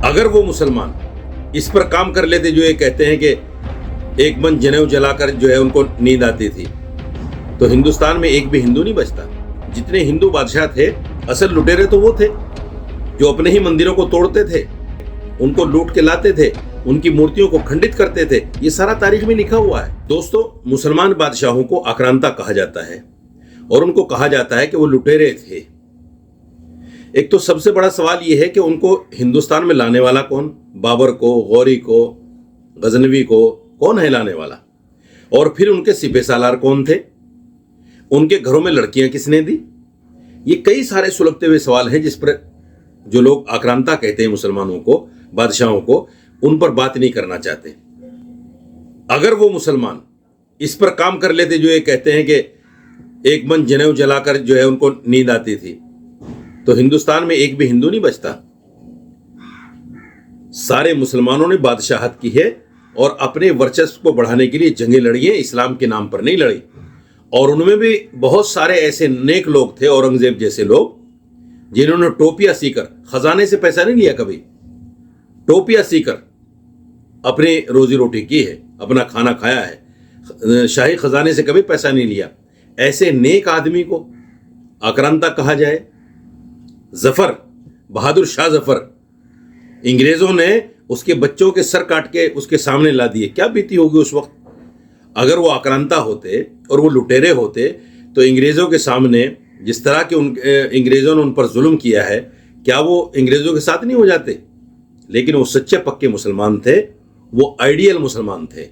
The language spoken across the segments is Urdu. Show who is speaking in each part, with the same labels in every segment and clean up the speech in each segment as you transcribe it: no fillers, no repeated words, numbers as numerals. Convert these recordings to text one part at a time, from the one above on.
Speaker 1: اگر وہ مسلمان اس پر کام کر لیتے جو یہ کہتے ہیں کہ ایک من جنیو جلا کر جو ہے ان کو نیند آتی تھی، تو ہندوستان میں ایک بھی ہندو نہیں بچتا۔ جتنے ہندو بادشاہ تھے اصل لٹیرے تو وہ تھے جو اپنے ہی مندروں کو توڑتے تھے، ان کو لوٹ کے لاتے تھے، ان کی مورتیوں کو کھنڈت کرتے تھے۔ یہ سارا تاریخ میں لکھا ہوا ہے۔ دوستو، مسلمان بادشاہوں کو آکرانتا کہا جاتا ہے اور ان کو کہا جاتا ہے کہ وہ لٹیرے تھے۔ ایک تو سب سے بڑا سوال یہ ہے کہ ان کو ہندوستان میں لانے والا کون؟ بابر کو، غوری کو، غزنوی کو کون ہے لانے والا؟ اور پھر ان کے سپہ سالار کون تھے؟ ان کے گھروں میں لڑکیاں کس نے دی؟ یہ کئی سارے سلگتے ہوئے سوال ہیں جس پر جو لوگ آکرانتا کہتے ہیں مسلمانوں کو، بادشاہوں کو، ان پر بات نہیں کرنا چاہتے۔ اگر وہ مسلمان اس پر کام کر لیتے جو یہ کہتے ہیں کہ ایک من جنیو جلا کر جو ہے ان کو نیند آتی تھی، تو ہندوستان میں ایک بھی ہندو نہیں بچتا۔ سارے مسلمانوں نے بادشاہت کی ہے اور اپنے ورچسو کو بڑھانے کے لیے جنگیں لڑی ہیں، اسلام کے نام پر نہیں لڑی۔ اور ان میں بھی بہت سارے ایسے نیک لوگ تھے، اورنگزیب جیسے لوگ، جنہوں نے ٹوپیاں سی کر، خزانے سے پیسہ نہیں لیا کبھی، ٹوپیاں سی کر اپنی روزی روٹی کی ہے، اپنا کھانا کھایا ہے، شاہی خزانے سے کبھی پیسہ نہیں لیا۔ ایسے نیک آدمی کو آکرانتا کہا جائے؟ ظفر، بہادر شاہ ظفر، انگریزوں نے اس کے بچوں کے سر کاٹ کے اس کے سامنے لا دیے، کیا بیتی ہوگی اس وقت؟ اگر وہ آکرانتا ہوتے اور وہ لٹیرے ہوتے تو انگریزوں کے سامنے جس طرح کہ انگریزوں نے ان پر ظلم کیا ہے، کیا وہ انگریزوں کے ساتھ نہیں ہو جاتے؟ لیکن وہ سچے پکے مسلمان تھے، وہ آئیڈیل مسلمان تھے۔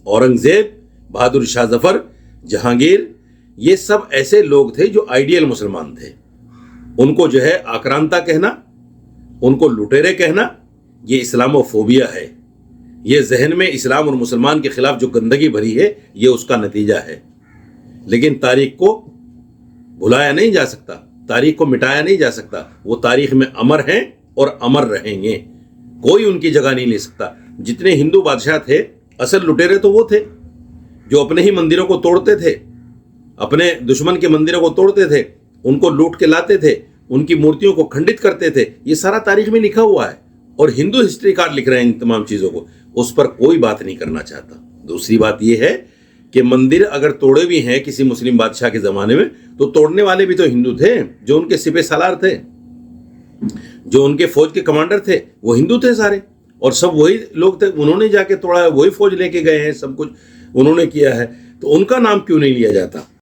Speaker 1: اورنگزیب، بہادر شاہ ظفر، جہانگیر، یہ سب ایسے لوگ تھے جو آئیڈیل مسلمان تھے۔ ان کو جو ہے آکرانتا کہنا، ان کو لٹیرے کہنا، یہ اسلامو فوبیا ہے۔ یہ ذہن میں اسلام اور مسلمان کے خلاف جو گندگی بھری ہے، یہ اس کا نتیجہ ہے۔ لیکن تاریخ کو بھلایا نہیں جا سکتا، تاریخ کو مٹایا نہیں جا سکتا۔ وہ تاریخ میں امر ہیں اور امر رہیں گے، کوئی ان کی جگہ نہیں لے سکتا۔ جتنے ہندو بادشاہ تھے اصل لٹیرے تو وہ تھے جو اپنے ہی مندروں کو توڑتے تھے، اپنے دشمن کے مندروں کو توڑتے تھے، ان کو لوٹ کے لاتے تھے، ان کی مورتیوں کو کھنڈت کرتے تھے۔ یہ سارا تاریخ میں لکھا ہوا ہے اور ہندو ہسٹری کار لکھ رہے ہیں ان تمام چیزوں کو، اس پر کوئی بات نہیں کرنا چاہتا۔ دوسری بات یہ ہے کہ مندر اگر توڑے بھی ہیں کسی مسلم بادشاہ کے زمانے میں، تو توڑنے والے بھی تو ہندو تھے، جو ان کے سپہ سالار تھے، جو ان کے فوج کے کمانڈر تھے، وہ ہندو تھے سارے، اور سب وہی لوگ تھے۔ انہوں نے جا کے توڑا ہے، وہی فوج لے کے گئے ہیں، سب کچھ انہوں نے کیا ہے، تو ان کا نام کیوں نہیں لیا جاتا؟